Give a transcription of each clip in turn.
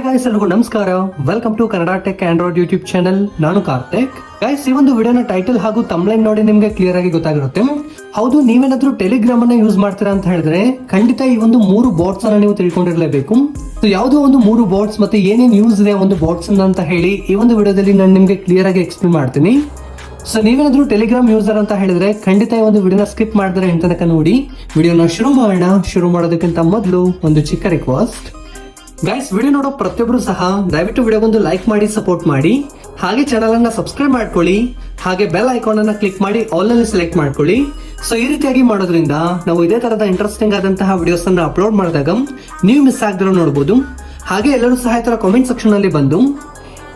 Hi guys, ಎಲ್ರಿಗೂ ನಮಸ್ಕಾರ. Welcome to Kannada tech android YouTube channel. ನಾನು ಕಾರ್ತಿಕ್. ಗೈಸ್, ಈ ಒಂದು ವಿಡಿಯೋನ ಟೈಟಲ್ ಹಾಗೂ ತಮ್ಲೈನ್ ನೋಡಿ ನಿಮ್ಗೆ ಕ್ಲಿಯರ್ ಆಗಿ ಗೊತ್ತಾಗಿರುತ್ತೆ. ಹೌದು, ನೀವೇನಾದ್ರೂ ಟೆಲಿಗ್ರಾಮ್ ಅನ್ನ ಯೂಸ್ ಮಾಡ್ತೀರಾ ಅಂತ ಹೇಳಿದ್ರೆ ಖಂಡಿತ ಈ ಒಂದು 3 ಬಾಟ್ಸ್ ಅನ್ನ ನೀವು ತಿಳ್ಕೊಂಡಿರ್ಲೇಬೇಕು. ಯಾವುದೋ ಒಂದು 3 ಬಾಟ್ಸ್ ಮತ್ತೆ ಏನೇನ್ ಯೂಸ್ ಇದೆ ಒಂದು ಬಾಟ್ಸ್ ಅಂತ ಹೇಳಿ ಈ ಒಂದು ವಿಡಿಯೋದಲ್ಲಿ ನಾನು ನಿಮ್ಗೆ ಕ್ಲಿಯರ್ ಆಗಿ ಎಕ್ಸ್ಪ್ಲೇನ್ ಮಾಡ್ತೀನಿ. ಸೊ ನೀವೇನಾದ್ರೂ ಟೆಲಿಗ್ರಾಮ್ ಯೂಸರ್ ಅಂತ ಹೇಳಿದ್ರೆ ಖಂಡಿತ ಈ ಒಂದು ವಿಡಿಯೋನ ಸ್ಕಿಪ್ ಮಾಡಿದ್ರೆ ಎಂತ ತನಕ ನೋಡಿ. ವಿಡಿಯೋನ ಶುರು ಮಾಡೋಣ. ಶುರು ಮಾಡೋದಕ್ಕಿಂತ ಮೊದಲು ಒಂದು ಚಿಕ್ಕ ರಿಕ್ವೆಸ್ಟ್. ಗೈಸ್, ವಿಡಿಯೋ ನೋಡೋ ಪ್ರತಿಯೊಬ್ರು ಸಹ ದಯವಿಟ್ಟು ವಿಡಿಯೋಗೊಂದು ಲೈಕ್ ಮಾಡಿ ಸಪೋರ್ಟ್ ಮಾಡಿ. ಹಾಗೆ ಚಾನಲ್ ಅನ್ನ ಸಬ್ಸ್ಕ್ರೈಬ್ ಮಾಡ್ಕೊಳ್ಳಿ. ಹಾಗೆ ಬೆಲ್ ಐಕಾನ್ ಅನ್ನ ಕ್ಲಿಕ್ ಮಾಡಿ ಆಲ್ ಅಲ್ಲಿ ಸೆಲೆಕ್ಟ್ ಮಾಡ್ಕೊಳ್ಳಿ. ಸೊ ಈ ರೀತಿಯಾಗಿ ಮಾಡೋದ್ರಿಂದ ನಾವು ಇದೇ ತರದ ಇಂಟ್ರೆಸ್ಟಿಂಗ್ ಆದಂತಹ ವಿಡಿಯೋಸ್ ಅನ್ನ ಅಪ್ಲೋಡ್ ಮಾಡಿದಾಗ ನೀವು ಮಿಸ್ ಆಗದಿರೋ ನೋಡಬಹುದು. ಹಾಗೆ ಎಲ್ಲರೂ ಸಹ ಈ ತರ ಕಾಮೆಂಟ್ ಸೆಕ್ಷನ್ ಅಲ್ಲಿ ಬಂದು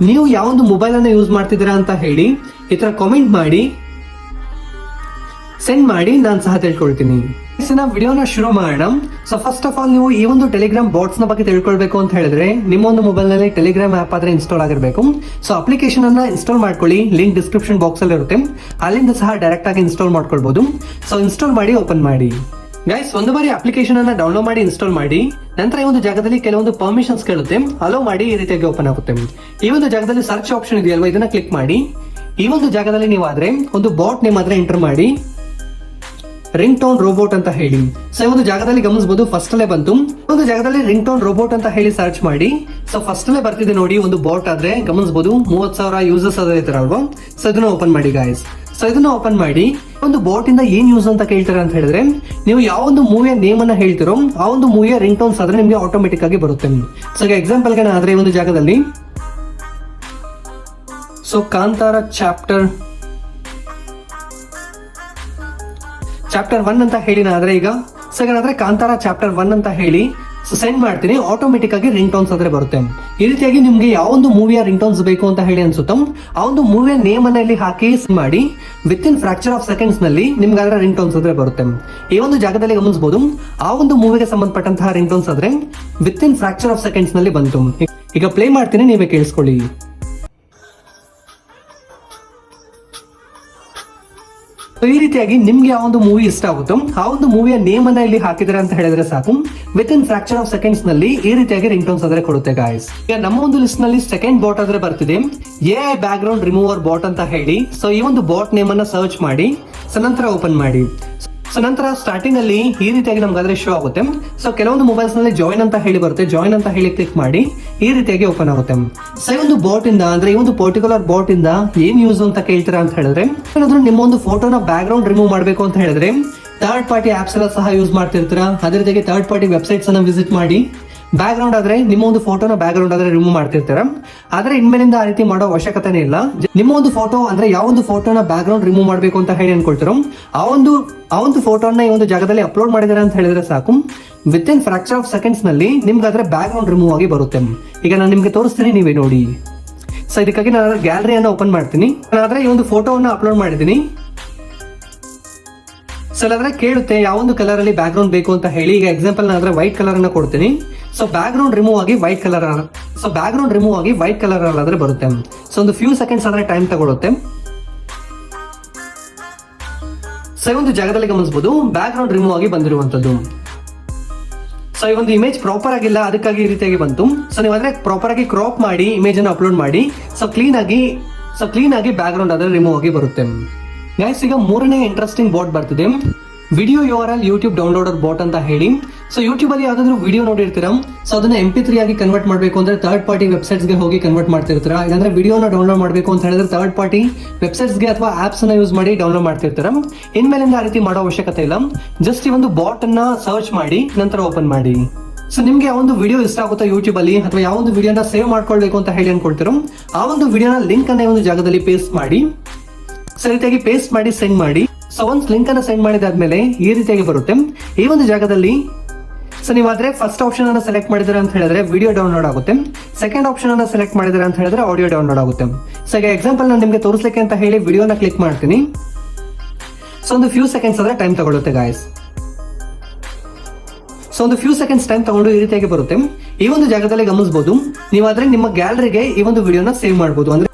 ನೀವು ಯಾವೊಂದು ಮೊಬೈಲ್ ಅನ್ನ ಯೂಸ್ ಮಾಡ್ತಿದ್ದೀರಾ ಅಂತ ಹೇಳಿ ಈ ತರ ಕಾಮೆಂಟ್ ಮಾಡಿ ಸೆಂಡ್ ಮಾಡಿ, ನಾನು ಸಹ ತಿಳ್ಕೊಳ್ತೀನಿ. ವಿಡಿಯೋನ ಶುರು ಮಾಡೋಣ. ಸೊ ಫಸ್ಟ್ ಆಫ್ ಆಲ್ ನೀವು ಈ ಒಂದು ಟೆಲಿಗ್ರಾಮ್ ಬಾಟ್ಸ್ ನ ಬಗ್ಗೆ ತಿಳ್ಕೊಳ್ಬೇಕು ಅಂತ ಹೇಳಿದ್ರೆ ನಿಮ್ಮ ಒಂದು ಮೊಬೈಲ್ ನಲ್ಲಿ ಟೆಲಿಗ್ರಾಮ್ ಆಪ್ ಆದ್ರೆ ಇನ್ಸ್ಟಾಲ್ ಆಗಿರಬೇಕು. ಸೊ ಅಪ್ಲಿಕೇಶನ್ ಅನ್ನ ಇನ್ಸ್ಟಾಲ್ ಮಾಡ್ಕೊಳ್ಳಿ. ಲಿಂಕ್ ಡಿಸ್ಕ್ರಿಪ್ಷನ್ ಬಾಕ್ಸ್ ಅಲ್ಲಿ ಇರುತ್ತೆ, ಅಲ್ಲಿಂದ ಸಹ ಡೈರೆಕ್ಟ್ ಆಗಿ ಇನ್ಸ್ಟಾಲ್ ಮಾಡ್ಕೊಳ್ಬಹುದು. ಸೊ ಇನ್ಸ್ಟಾಲ್ ಮಾಡಿ ಓಪನ್ ಮಾಡಿ. ಗೈಸ್, ಒಂದು ಬಾರಿ ಅಪ್ಲಿಕೇಶನ್ ಅನ್ನ ಡೌನ್ಲೋಡ್ ಮಾಡಿ ಇನ್ಸ್ಟಾಲ್ ಮಾಡಿ. ನಂತರ ಈ ಒಂದು ಜಾಗದಲ್ಲಿ ಕೆಲವೊಂದು ಪರ್ಮಿಷನ್ಸ್ ಕೇಳುತ್ತೆ, ಅಲೋ ಮಾಡಿ ಈ ರೀತಿಯಾಗಿ ಓಪನ್ ಆಗುತ್ತೆ. ಈ ಒಂದು ಜಾಗದಲ್ಲಿ ಸರ್ಚ್ ಆಪ್ಷನ್ ಇದೆಯಲ್ವಾ, ಇದನ್ನ ಕ್ಲಿಕ್ ಮಾಡಿ. ಈ ಒಂದು ಜಾಗದಲ್ಲಿ ನೀವು ಆದ್ರೆ ಒಂದು ಬಾಟ್ ನೇಮ್ ಆದ್ರೆ ಎಂಟರ್ ಮಾಡಿ, ರಿಂಗ್ ಟೋನ್ ರೋಬೋಟ್ ಅಂತ ಹೇಳಿ. ಸೊ ಈ ಒಂದು ಜಾಗದಲ್ಲಿ ಗಮನಿಸಬಹುದು, ಫಸ್ಟ್ ಅಲ್ಲೇ ಬಂತು. ಒಂದು ಜಾಗದಲ್ಲಿ ರಿಂಗ್ ಟೋನ್ ರೋಬೋಟ್ ಅಂತ ಹೇಳಿ ಸರ್ಚ್ ಮಾಡಿ. ಸೊ ಫಸ್ಟ್ ಅಲ್ಲೇ ಬರ್ತಿದೆ ನೋಡಿ, ಒಂದು ಬಾಟ್ ಆದ್ರೆ ಗಮನಿಸಬಹುದು 30,000 ಯೂಸರ್ಸ್ ಅದೇ ಇರ್ತಾರ ಅಲ್ವಾ. ಸೊ ಇದನ್ನ ಓಪನ್ ಮಾಡಿ ಗಾಯ್ಸ್. ಸೊ ಇದನ್ನ ಓಪನ್ ಮಾಡಿ ಒಂದು ಬಾಟ್ ಇಂದ ಏನ್ ಯೂಸ್ ಅಂತ ಕೇಳ್ತಾರೆ ಅಂತ ಹೇಳಿದ್ರೆ, ನೀವು ಯಾವ ಒಂದು ಮೂವಿಯ ನೇಮ್ ಅನ್ನ ಹೇಳ್ತಿರೋ ಆ ಒಂದು ಮೂವಿಯ ರಿಂಗ್ ಟೋನ್ಸ್ ಆದ್ರೆ ನಿಮ್ಗೆ ಆಟೋಮೆಟಿಕ್ ಆಗಿ ಬರುತ್ತೆ. ಸೊ ಈಗ ಎಕ್ಸಾಂಪಲ್ ಗೆ ಆದ್ರೆ ಈ ಒಂದು ಜಾಗದಲ್ಲಿ ಸೊ ಕಾಂತಾರ ಚಾಪ್ಟರ್ 1 ಅಂತ ಹೇಳಿ ಆದ್ರೆ ಈಗ ಸೆಕೆಂಡ್ ಕಾಂತಾರ ಚಾಪ್ಟರ್ 1 ಅಂತ ಹೇಳಿ ಸೆಂಡ್ ಮಾಡ್ತೀನಿ, ಆಟೋಮೆಟಿಕ್ ಆಗಿ ರಿಂಗ್ ಟೋನ್ಸ್ ಆದ್ರೆ ಬರುತ್ತೆ. ಈ ರೀತಿಯಾಗಿ ನಿಮ್ಗೆ ಯಾವ ಒಂದು ಮೂವಿಯ ರಿಂಗ್ ಟೋನ್ಸ್ ಬೇಕು ಅಂತ ಹೇಳಿ ಅನ್ಸುತ್ತೋ ಆ ಒಂದು ಮೂವಿಯ ನೇಮ್ ಅನ್ನ ಇಲ್ಲಿ ಹಾಕಿ ಮಾಡಿ with in fraction of seconds ನಲ್ಲಿ ನಿಮ್ಗೆ ಅದರ ರಿಂಗ್ ಟೋನ್ಸ್ ಆದ್ರೆ ಬರುತ್ತೆ. ಈ ಒಂದು ಜಾಗದಲ್ಲಿ ಗಮನಿಸಬಹುದು, ಆ ಒಂದು ಮೂವಿಗೆ ಸಂಬಂಧಪಟ್ಟಂತಹ ರಿಂಗ್ ಟೋನ್ಸ್ ಆದ್ರೆ with in fraction of seconds ನಲ್ಲಿ ಬಂತು. ಈಗ ಪ್ಲೇ ಮಾಡ್ತೀನಿ, ನೀವೇ ಕೇಳಿಸ್ಕೊಳ್ಳಿ. ಈ ರೀತಿಯಾಗಿ ನಿಮ್ಗೆ ಯಾವ ಒಂದು ಮೂವಿ ಇಷ್ಟ ಆಗುತ್ತೋ ಆ ಒಂದು ಮೂವಿಯ ನೇಮ್ ಅನ್ನ ಇಲ್ಲಿ ಹಾಕಿದ್ರೆ ಅಂತ ಹೇಳಿದ್ರೆ ಸಾಕು, with in fraction of seconds ನಲ್ಲಿ ಈ ರೀತಿಯಾಗಿ ರಿಂಗ್ ಟೋನ್ಸ್ ಆದ್ರೆ ಕೊಡುತ್ತೆ ಗಾಯ್ಸ್. ಈಗ ನಮ್ಮ ಒಂದು ಲಿಸ್ಟ್ ನಲ್ಲಿ ಸೆಕೆಂಡ್ ಬಾಟ್ ಆದ್ರೆ ಬರ್ತಿದೆ AI background remover bot ಅಂತ ಹೇಳಿ. ಸೊ ಈ ಒಂದು ಬಾಟ್ ನೇಮ್ ಅನ್ನ ಸರ್ಚ್ ಮಾಡಿ, ಸೊ ನಂತರ ಓಪನ್ ಮಾಡಿ. ಸೊ ನಂತರ ಸ್ಟಾರ್ಟಿಂಗ್ ಅಲ್ಲಿ ಈ ರೀತಿಯಾಗಿ ನಮ್ಗಾದ್ರೆ ಶೋ ಆಗುತ್ತೆ. ಸೊ ಕೆಲವೊಂದು ಮೊಬೈಲ್ಸ್ ನಲ್ಲಿ ಜಾಯಿನ್ ಅಂತ ಹೇಳಿ ಬರುತ್ತೆ, ಜಾಯಿನ್ ಅಂತ ಹೇಳಿ ಕ್ಲಿಕ್ ಮಾಡಿ ಈ ರೀತಿಯಾಗಿ ಓಪನ್ ಆಗುತ್ತೆ. ಸೊ ಈ ಒಂದು ಬಾಟ್ ಇಂದ ಅಂದ್ರೆ ಈ ಒಂದು ಪರ್ಟಿಕ್ಯುಲರ್ ಬಾಟ್ ಇಂದ ಏನ್ ಯೂಸ್ ಅಂತ ಕೇಳ್ತೀರಾ ಅಂತ ಹೇಳಿದ್ರೆ, ಏನಾದ್ರೂ ನಿಮ್ಮ ಒಂದು ಫೋಟೋನ ಬ್ಯಾಕ್ ಗ್ರೌಂಡ್ ರಿಮೂವ್ ಮಾಡಬೇಕು ಅಂತ ಹೇಳಿದ್ರೆ ಥರ್ಡ್ ಪಾರ್ಟಿ ಆಪ್ಸ್ ಎಲ್ಲ ಸಹ ಯೂಸ್ ಮಾಡ್ತಿರ್ತೀರಾ. ಅದೇ ರೀತಿಯಾಗಿ ಥರ್ಡ್ ಪಾರ್ಟಿ ವೆಬ್ಸೈಟ್ಸ್ ಅನ್ನ ವಿಸಿಟ್ ಮಾಡಿ ಬ್ಯಾಕ್ ಗ್ರೌಂಡ್ ಆದ್ರೆ ನಿಮ್ಮ ಒಂದು ಫೋಟೋನ ಬ್ಯಾಕ್ ಗ್ರೌಂಡ್ ಆದ್ರೆ ರಿಮೂವ್ ಮಾಡ್ತಿರ್ತೀರ. ಆದ್ರೆ ಇನ್ಮೇಲಿಂದ ಆ ರೀತಿ ಮಾಡೋ ಅವಶ್ಯಕತೆನೇ ಇಲ್ಲ. ನಿಮ್ಮ ಒಂದು ಫೋಟೋ ಅಂದ್ರೆ ಯಾವ ಒಂದು ಫೋಟೋನ ಬ್ಯಾಕ್ ಗ್ರೌಂಡ್ ರಿಮೂವ್ ಮಾಡಬೇಕು ಅಂತ ಹೇಳಿ ಅನ್ಕೊಳ್ತಿರೋ ಆ ಒಂದು ಫೋಟೋನ ಈ ಒಂದು ಜಾಗದಲ್ಲಿ ಅಪ್ಲೋಡ್ ಮಾಡಿದಾರೆ ಅಂತ ಹೇಳಿದ್ರೆ ಸಾಕು, with in fraction of seconds ನಲ್ಲಿ ನಿಮ್ಗೆ ಆದ್ರೆ ಬ್ಯಾಕ್ ಗ್ರೌಂಡ್ ರಿಮೂವ್ ಆಗಿ ಬರುತ್ತೆ. ಈಗ ನಾನು ನಿಮ್ಗೆ ತೋರಿಸ್ತೀನಿ, ನೀವೇ ನೋಡಿ. ಸೊ ಇದಕ್ಕಾಗಿ ನಾನು ಗ್ಯಾಲರಿಯನ್ನು ಓಪನ್ ಮಾಡ್ತೀನಿ. ನಾನಾದ್ರೆ ಈ ಒಂದು ಫೋಟೋವನ್ನು ಅಪ್ಲೋಡ್ ಮಾಡಿದ್ದೀನಿ. ಸೊ ಅಲ್ಲಾದ್ರೆ ಕೇಳುತ್ತೆ ಯಾವ ಒಂದು ಕಲರ್ ಅಲ್ಲಿ ಬ್ಯಾಕ್ ಗ್ರೌಂಡ್ ಬೇಕು ಅಂತ ಹೇಳಿ. ಈಗ ಎಕ್ಸಾಂಪಲ್ ನಾದ್ರೆ ವೈಟ್ ಕಲರ್ ಅನ್ನ ಕೊಡ್ತೀನಿ. ಸೊ ಬ್ಯಾಕ್ ಗ್ರೌಂಡ್ ರಿಮೂವ್ ಆಗಿ ವೈಟ್ ಕಲರ್ ಅಲ್ಲಾದ್ರೆ ಬರುತ್ತೆ. ಸೊ ಒಂದು ಫ್ಯೂ ಸೆಕೆಂಡ್ಸ್ ಆದ್ರೆ ಟೈಮ್ ತಗೊಳುತ್ತೆ. ಸೊ ಈ ಒಂದು ಜಾಗದಲ್ಲಿ ಗಮನಿಸಬಹುದು ಬ್ಯಾಕ್ ಗ್ರೌಂಡ್ ರಿಮೂವ್ ಆಗಿ ಬಂದಿರುವಂತದ್ದು. ಸೊ ಈ ಒಂದು ಇಮೇಜ್ ಪ್ರಾಪರ್ ಆಗಿಲ್ಲ, ಅದಕ್ಕಾಗಿ ಈ ರೀತಿಯಾಗಿ ಬಂತು. ಸೊ ನೀವು ಆದ್ರೆ ಪ್ರಾಪರ್ ಆಗಿ ಕ್ರಾಪ್ ಮಾಡಿ ಇಮೇಜ್ ಅನ್ನು ಅಪ್ಲೋಡ್ ಮಾಡಿ ಸೊ ಕ್ಲೀನ್ ಆಗಿ ಬ್ಯಾಕ್ ಗ್ರೌಂಡ್ ಆದ್ರೆ ರಿಮೂವ್ ಆಗಿ ಬರುತ್ತೆ. ಗೈಸ್, ಈಗ ಮೂರನೇ ಇಂಟ್ರೆಸ್ಟಿಂಗ್ ಬಾಟ್ ಬರ್ತಿದೆ, video URL YouTube downloader bot ಅಂತ ಹೇಳಿ. ಸೊ ಯೂಟ್ಯೂಬ್ ಅಲ್ಲಿ ಯಾವ್ದಾದ್ರು ವಿಡಿಯೋ ನೋಡಿರ್ತೀರಾ, ಸೊ ಅದನ್ನ MP3 ಆಗಿ ಕನ್ವರ್ಟ್ ಮಾಡಬೇಕು ಅಂದ್ರೆ ಥರ್ಡ್ ಪಾರ್ಟಿ ವೆಬ್ಸೈಟ್ಸ್ ಗೆ ಹೋಗಿ ಕನ್ವರ್ಟ್ ಮಾಡ್ತಿರ್ತೀರಾ. ಇಲ್ಲಾಂದ್ರೆ ವಿಡಿಯೋನ ಡೌನ್ಲೋಡ್ ಮಾಡಬೇಕು ಅಂತ ಹೇಳಿದ್ರೆ ಥರ್ಡ್ ಪಾರ್ಟಿ ವೆಬ್ಸೈಟ್ಸ್ ಗೆ ಅಥವಾ ಆಪ್ಸ್ ಅನ್ನ ಯೂಸ್ ಮಾಡಿ ಡೌನ್ಲೋಡ್ ಮಾಡ್ತಿರ್ತೀರಾ. ಇನ್ಮೇಲಿಂದ ಆ ರೀತಿ ಮಾಡೋ ಅವಶ್ಯಕತೆ ಇಲ್ಲ. ಜಸ್ಟ್ ಈ ಒಂದು ಬಾಟ್ ಅನ್ನ ಸರ್ಚ್ ಮಾಡಿ ನಂತರ ಓಪನ್ ಮಾಡಿ. ಸೊ ನಿಮ್ಗೆ ಯಾವ ಒಂದು ವಿಡಿಯೋ ಇಷ್ಟ ಆಗುತ್ತಾ ಯೂಟ್ಯೂಬ್ ಅಲ್ಲಿ, ಅಥವಾ ಯಾವ ಒಂದು ವಿಡಿಯೋನ ಸೇವ್ ಮಾಡ್ಕೊಳ್ಬೇಕು ಅಂತ ಹೇಳಿ ಅನ್ಕೊಳ್ತಿರೋ ಆ ಒಂದು ವಿಡಿಯೋನ ಲಿಂಕ್ ಅನ್ನ ಒಂದು ಜಾಗದಲ್ಲಿ ಪೇಸ್ಟ್ ಮಾಡಿ. ಸೊ ರೀತಿಯಾಗಿ ಪೇಸ್ಟ್ ಮಾಡಿ ಸೆಂಡ್ ಮಾಡಿ. ಸೊ ಒಂದು ಲಿಂಕ್ ಅನ್ನ ಸೆಂಡ್ ಮಾಡಿದಾದ್ಮೇಲೆ ಈ ರೀತಿಯಾಗಿ ಬರುತ್ತೆ. ಈ ಒಂದು ಜಾಗದಲ್ಲಿ ಸೊ ನೀವಾದ್ರೆ ಫಸ್ಟ್ ಆಪ್ಷನ್ ಅನ್ನ ಸೆಲೆಕ್ಟ್ ಮಾಡಿದ್ರೆ ಅಂತ ಹೇಳಿದ್ರೆ ವಿಡಿಯೋ ಡೌನ್ಲೋಡ್ ಆಗುತ್ತೆ. ಸೆಕೆಂಡ್ ಆಪ್ಷನ್ ಅನ್ನ ಸೆಲೆಕ್ಟ್ ಮಾಡಿದ್ರೆ ಅಂತ ಹೇಳಿದ್ರೆ ಆಡಿಯೋ ಡೌನ್ಲೋಡ್ ಆಗುತ್ತೆ. ಸೊ ಈಗ ಎಕ್ಸಾಂಪಲ್ ನಾನು ನಿಮ್ಗೆ ತೋರಿಸ್ಲಿಕ್ಕೆ ಅಂತ ಹೇಳಿ ವಿಡಿಯೋನ ಕ್ಲಿಕ್ ಮಾಡ್ತೀನಿ. ಸೊ ಒಂದು ಫ್ಯೂ ಸೆಕೆಂಡ್ಸ್ ಆದ್ರೆ ಟೈಮ್ ತಗೊಳುತ್ತೆ ಗಾಯ್ಸ್. ಸೊ ಒಂದು ಫ್ಯೂ ಸೆಕೆಂಡ್ಸ್ ಟೈಮ್ ತಗೊಂಡು ಈ ರೀತಿಯಾಗಿ ಬರುತ್ತೆ. ಈ ಒಂದು ಜಾಗದಲ್ಲಿ ಗಮನಿಸಬಹುದು, ನೀವಾದ್ರೆ ನಿಮ್ಮ ಗ್ಯಾಲರಿಗೆ ಈ ಒಂದು ವಿಡಿಯೋನ ಸೇವ್ ಮಾಡಬಹುದು. ಅಂದ್ರೆ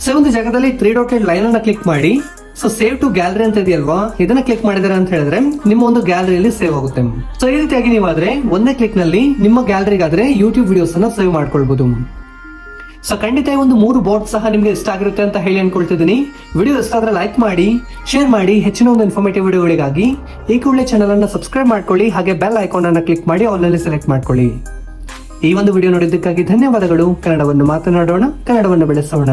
ಸೊ ಒಂದು ಜಾಗದಲ್ಲಿ 3 ಡಾಟೆಡ್ ಲೈನ್ ಅನ್ನ ಕ್ಲಿಕ್ ಮಾಡಿ ಸೊ ಸೇವ್ ಟು ಗ್ಯಾಲರಿ ಅಂತ ಇದೆಯಲ್ವಾ, ಇದನ್ನ ಕ್ಲಿಕ್ ಮಾಡಿದ್ರೆ ಅಂತ ಹೇಳಿದ್ರೆ ನಿಮ್ಮ ಒಂದು ಗ್ಯಾಲರಿಯಲ್ಲಿ ಸೇವ್ ಆಗುತ್ತೆ. ಸೊ ಈ ರೀತಿಯಾಗಿ ನೀವಾದ್ರೆ ಒಂದೇ ಕ್ಲಿಕ್ ನಲ್ಲಿ ನಿಮ್ಮ ಗ್ಯಾಲರಿಗಾದ್ರೆ ಯೂಟ್ಯೂಬ್ ವಿಡಿಯೋಸ್ ಅನ್ನ ಸೇವ್ ಮಾಡ್ಕೊಳ್ಬಹುದು. ಸೊ ಖಂಡಿತ ಈ ಒಂದು 3 ಬಾಟ್ ಸಹ ನಿಮ್ಗೆ ಇಷ್ಟ ಆಗಿರುತ್ತೆ ಅಂತ ಹೇಳಿ ಅನ್ಕೊಳ್ತಿದ್ದೀನಿ. ವಿಡಿಯೋ ಇಷ್ಟ ಆದ್ರೆ ಲೈಕ್ ಮಾಡಿ, ಶೇರ್ ಮಾಡಿ. ಹೆಚ್ಚಿನ ಒಂದು ಇನ್ಫಾರ್ಮೇಟಿವ್ ವಿಡಿಯೋಗಳಿಗಾಗಿ ಈ ಕೂಡಲೇ ಚಾನಲ್ ಅನ್ನ ಸಬ್ಸ್ಕ್ರೈಬ್ ಮಾಡ್ಕೊಳ್ಳಿ, ಹಾಗೆ ಬೆಲ್ ಐಕಾನ್ ಅನ್ನ ಕ್ಲಿಕ್ ಮಾಡಿ ಆಲ್ ನಲ್ಲಿ ಸೆಲೆಕ್ಟ್ ಮಾಡ್ಕೊಳ್ಳಿ. ಈ ಒಂದು ವಿಡಿಯೋ ನೋಡಿದ್ದಕ್ಕಾಗಿ ಧನ್ಯವಾದಗಳು. ಕನ್ನಡವನ್ನು ಮಾತನಾಡೋಣ, ಕನ್ನಡವನ್ನು ಬೆಳೆಸೋಣ.